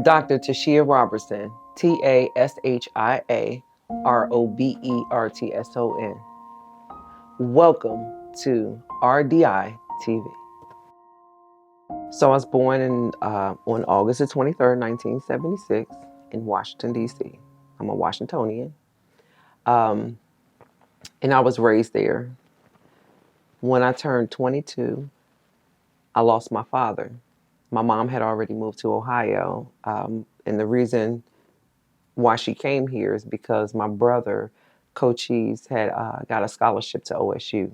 Dr. Tashia Robertson, Tashia Robertson. Welcome to RDI TV. So I was born on August the 23rd, 1976 in Washington, D.C. I'm a Washingtonian. And I was raised there. When I turned 22, I lost my father. My mom had already moved to Ohio. And the reason why she came here is because my brother, Cochise, had got a scholarship to OSU.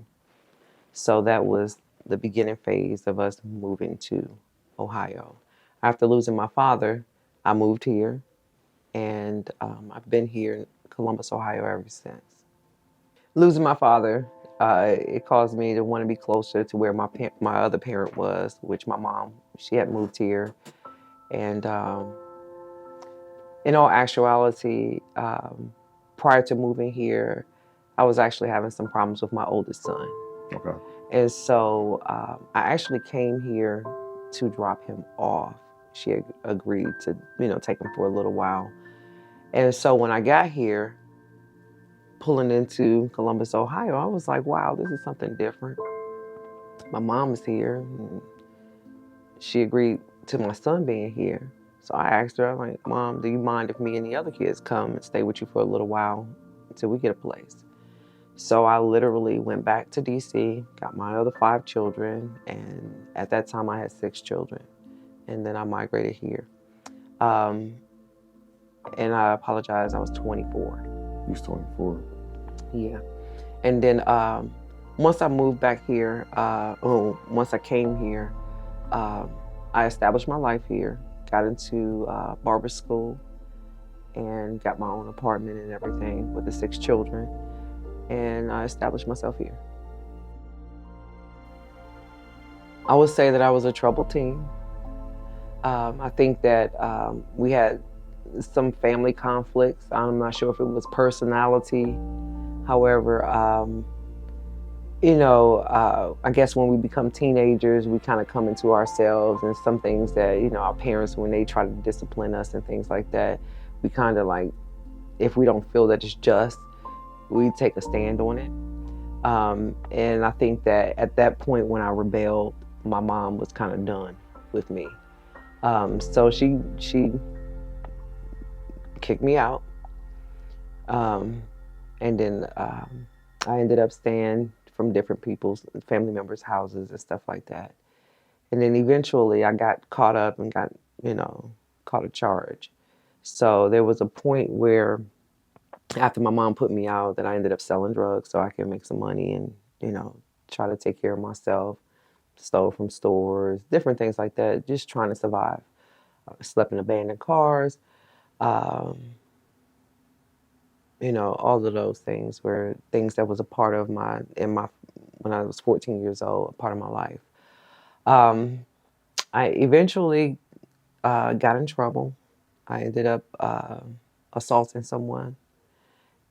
So that was the beginning phase of us moving to Ohio. After losing my father, I moved here, and I've been here in Columbus, Ohio ever since. Losing my father, it caused me to want to be closer to where my other parent was, which my mom. She had moved here, and in all actuality, prior to moving here, I was actually having some problems with my oldest son. Okay. And so I actually came here to drop him off. She agreed to, take him for a little while. And so when I got here, pulling into Columbus, Ohio, I was like, wow, this is something different. My mom is here. And she agreed to my son being here. So I asked her, I'm like, Mom, do you mind if me and the other kids come and stay with you for a little while until we get a place? So I literally went back to DC, got my other 5 children, and at that time I had 6 children. And then I migrated here. And I apologize, I was 24. You was 24. Yeah. And then once I moved back here, once I came here, I established my life here, got into barber school, and got my own apartment and everything with the 6 children. And I established myself here. I would say that I was a troubled teen. I think that we had some family conflicts. I'm not sure if it was personality. However, I guess when we become teenagers, we kind of come into ourselves, and some things that, our parents, when they try to discipline us and things like that, we kind of like, if we don't feel that it's just, we take a stand on it. And I think that at that point when I rebelled, my mom was kind of done with me. So she kicked me out. And then I ended up staying from different people's family members' houses and stuff like that. And then eventually I got caught up and got, caught a charge. So there was a point where after my mom put me out that I ended up selling drugs so I could make some money and, try to take care of myself. Stole from stores, different things like that, just trying to survive. Slept in abandoned cars. All of those things were things that was a part of when I was 14 years old, a part of my life. I eventually got in trouble. I ended up assaulting someone,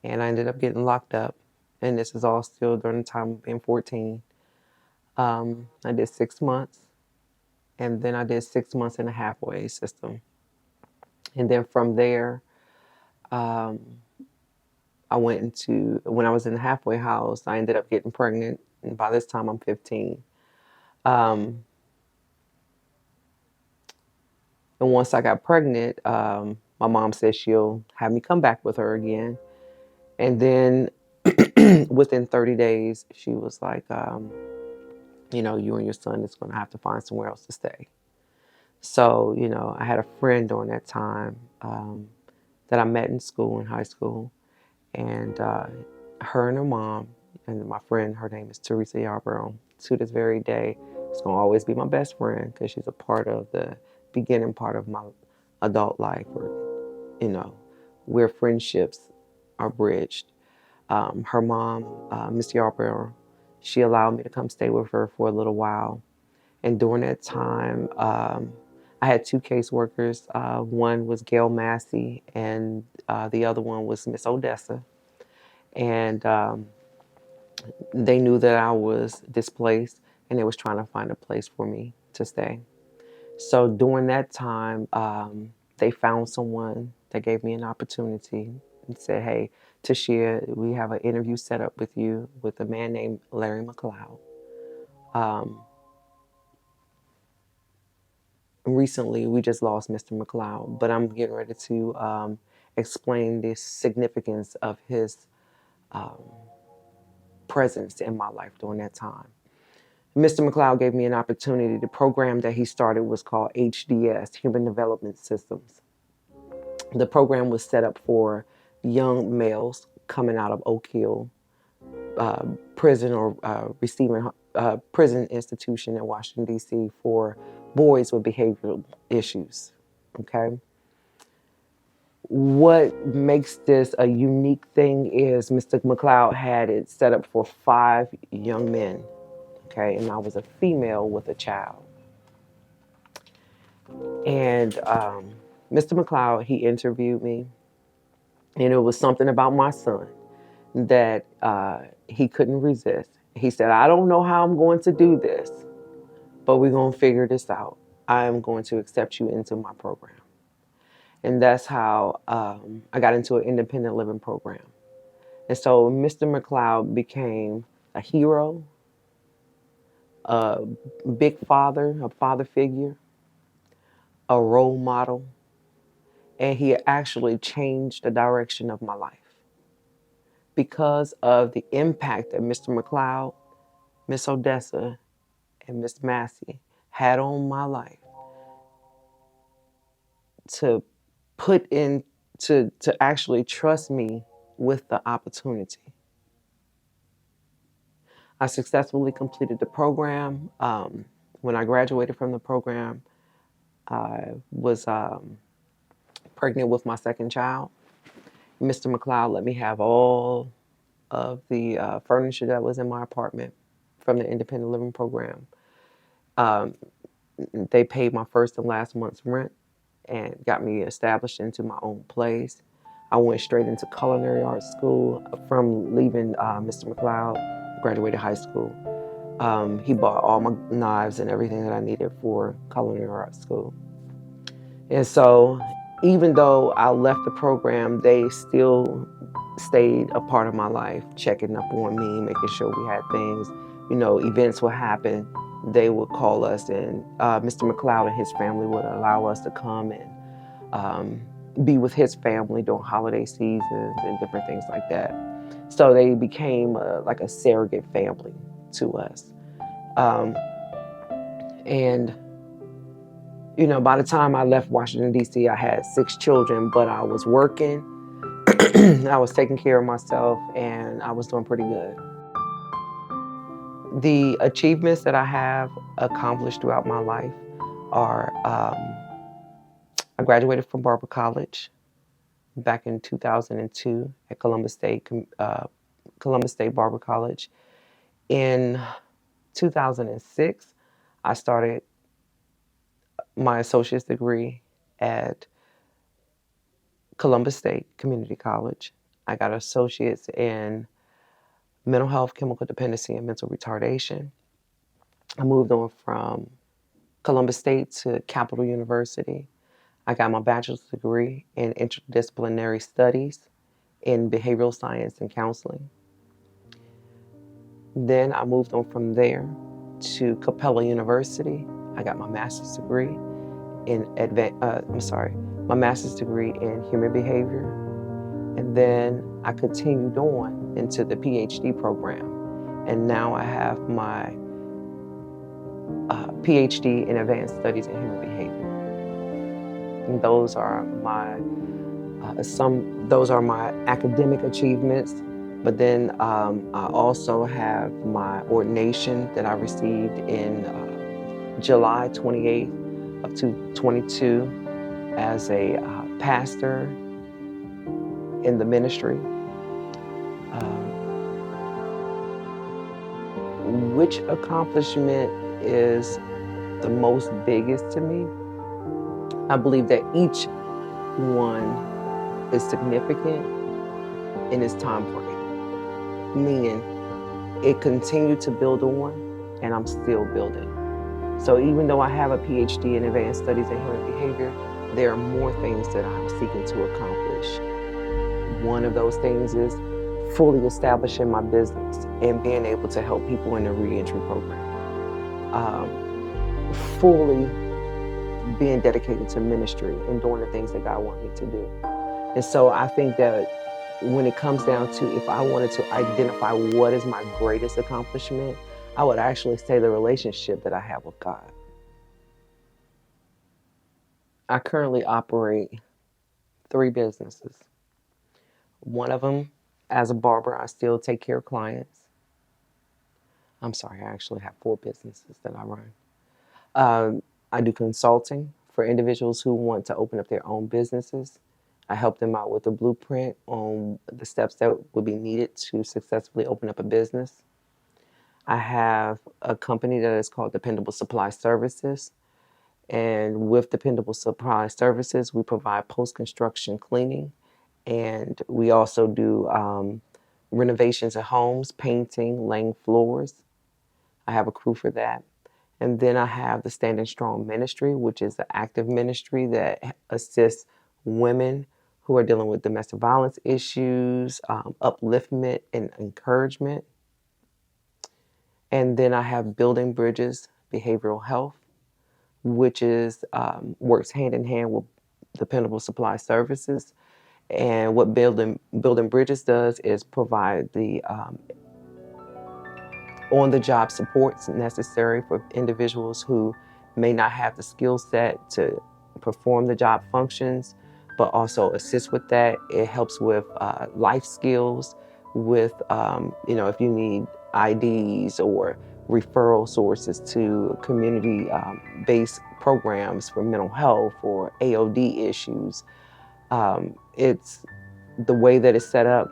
and I ended up getting locked up. And this is all still during the time of being 14. I did 6 months, and then I did 6 months in a halfway system. And then from there, I when I was in the halfway house, I ended up getting pregnant, and by this time I'm 15. And once I got pregnant, my mom said she'll have me come back with her again. And then within 30 days, she was like, you and your son is going to have to find somewhere else to stay. So, I had a friend during that time that I met in high school, and her and her mom, and my friend, her name is Tashia Robertson. To this very day, it's going to always be my best friend because she's a part of the beginning part of my adult life, where friendships are bridged. Her mom, Miss Yarborough, she allowed me to come stay with her for a little while. And during that time, I had 2 caseworkers. One was Gail Massey, and the other one was Miss Odessa. And they knew that I was displaced, and they was trying to find a place for me to stay. So during that time, they found someone that gave me an opportunity and said, hey, Tashia, we have an interview set up with you with a man named Larry McLeod. Recently, we just lost Mr. McLeod, but I'm getting ready to explain the significance of his presence in my life during that time. Mr. McLeod gave me an opportunity. The program that he started was called HDS, Human Development Systems. The program was set up for young males coming out of Oak Hill prison or receiving prison institution in Washington, D.C. for boys with behavioral issues, okay? What makes this a unique thing is Mr. McLeod had it set up for 5 young men, okay? And I was a female with a child. And Mr. McLeod, he interviewed me, and it was something about my son that he couldn't resist. He said, I don't know how I'm going to do this, but we're going to figure this out. I am going to accept you into my program. And that's how I got into an independent living program. And so Mr. McLeod became a hero, a big father, a father figure, a role model, and he actually changed the direction of my life because of the impact that Mr. McLeod, Miss Odessa, and Miss Massey had on my life to put in, to actually trust me with the opportunity. I successfully completed the program. When I graduated from the program, I was pregnant with my second child. Mr. McLeod let me have all of the furniture that was in my apartment from the independent living program. They paid my first and last month's rent and got me established into my own place. I went straight into culinary arts school from leaving Mr. McLeod, graduated high school. He bought all my knives and everything that I needed for culinary arts school. And so even though I left the program, they still stayed a part of my life, checking up on me, making sure we had things, you know, events would happen. They would call us, and Mr. McLeod and his family would allow us to come and be with his family during holiday seasons and different things like that. So they became like a surrogate family to us. And you know, by the time I left Washington, D.C., I had 6 children, but I was working, I was taking care of myself, and I was doing pretty good. The achievements that I have accomplished throughout my life are, I graduated from Barber College back in 2002 at Columbus State Barber College. In 2006, I started my associate's degree at Columbus State Community College. I got associates in mental health, chemical dependency, and mental retardation. I moved on from Columbus State to Capital University. I got my bachelor's degree in interdisciplinary studies in behavioral science and counseling. Then I moved on from there to Capella University. I got my master's degree in my master's degree in human behavior. And then I continued on into the PhD program. And now I have my PhD in advanced studies in human behavior. And those are my academic achievements. But then I also have my ordination that I received in July 28th of 2022 as a pastor in the ministry. Which accomplishment is the most biggest to me? I believe that each one is significant in its time frame, meaning it continued to build on and I'm still building. So even though I have a PhD in advanced studies in human behavior, there are more things that I'm seeking to accomplish. One of those things is fully establishing my business and being able to help people in the reentry program. Fully being dedicated to ministry and doing the things that God wants me to do. And so I think that when it comes down to, if I wanted to identify what is my greatest accomplishment, I would actually say the relationship that I have with God. I currently operate 3 businesses. One of them, as a barber, I still take care of clients. I'm sorry, I actually have 4 businesses that I run. I do consulting for individuals who want to open up their own businesses. I help them out with a blueprint on the steps that would be needed to successfully open up a business. I have a company that is called Dependable Supply Services. And with Dependable Supply Services, we provide post-construction cleaning. And we also do renovations of homes, painting, laying floors. I have a crew for that. And then I have the Standing Strong Ministry, which is an active ministry that assists women who are dealing with domestic violence issues, upliftment and encouragement. And then I have Building Bridges Behavioral Health, which is works hand in hand with Dependable Supply Services. And what Building Bridges does is provide the on-the-job supports necessary for individuals who may not have the skill set to perform the job functions, but also assist with that. It helps with life skills, with, if you need IDs or referral sources to community-based programs for mental health or AOD issues. It's the way that it's set up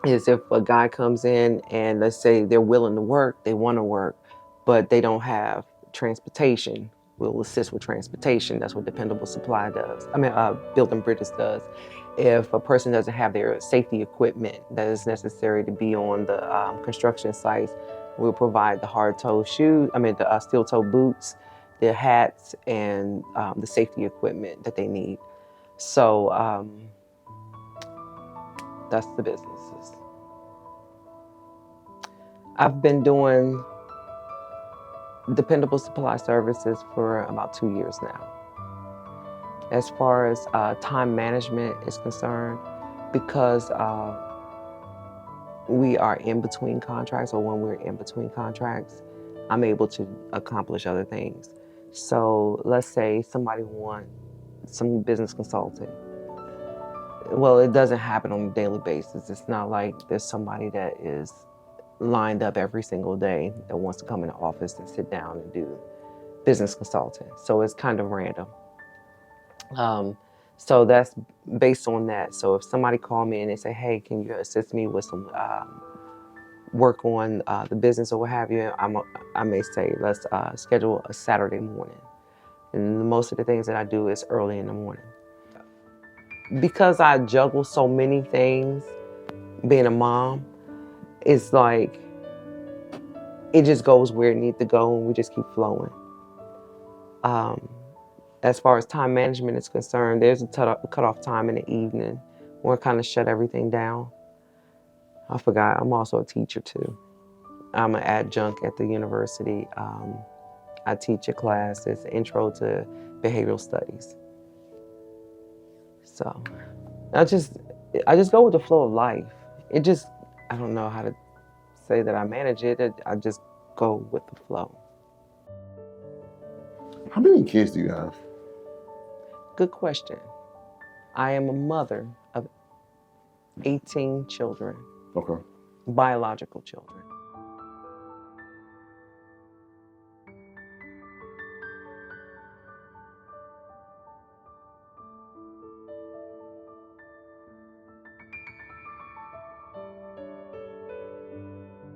is if a guy comes in and let's say they're willing to work, they want to work, but they don't have transportation, we'll assist with transportation. That's what Dependable Supply does. Building Bridges does. If a person doesn't have their safety equipment that is necessary to be on the construction sites, we'll provide the hard-toe shoes, the steel-toe boots, the hats, and the safety equipment that they need. So that's the businesses. I've been doing Dependable Supply Services for about 2 years now. As far as time management is concerned, because we are in between contracts, or when we're in between contracts, I'm able to accomplish other things. So let's say somebody wants some business consulting. Well, it doesn't happen on a daily basis. It's not like there's somebody that is lined up every single day that wants to come in the office and sit down and do business consulting. So it's kind of random. So that's based on that. So if somebody called me and they say, hey, can you assist me with some work on the business or what have you, I may say, let's schedule a Saturday morning. And most of the things that I do is early in the morning. Because I juggle so many things, being a mom, it's like, it just goes where it needs to go and we just keep flowing. As far as time management is concerned, there's a cutoff time in the evening where I kind of shut everything down. I forgot, I'm also a teacher too. I'm an adjunct at the university. I teach a class, it's Intro to Behavioral Studies. So I just go with the flow of life. I don't know how to say that I manage it. I just go with the flow. How many kids do you have? Good question. I am a mother of 18 children. Okay. Biological children.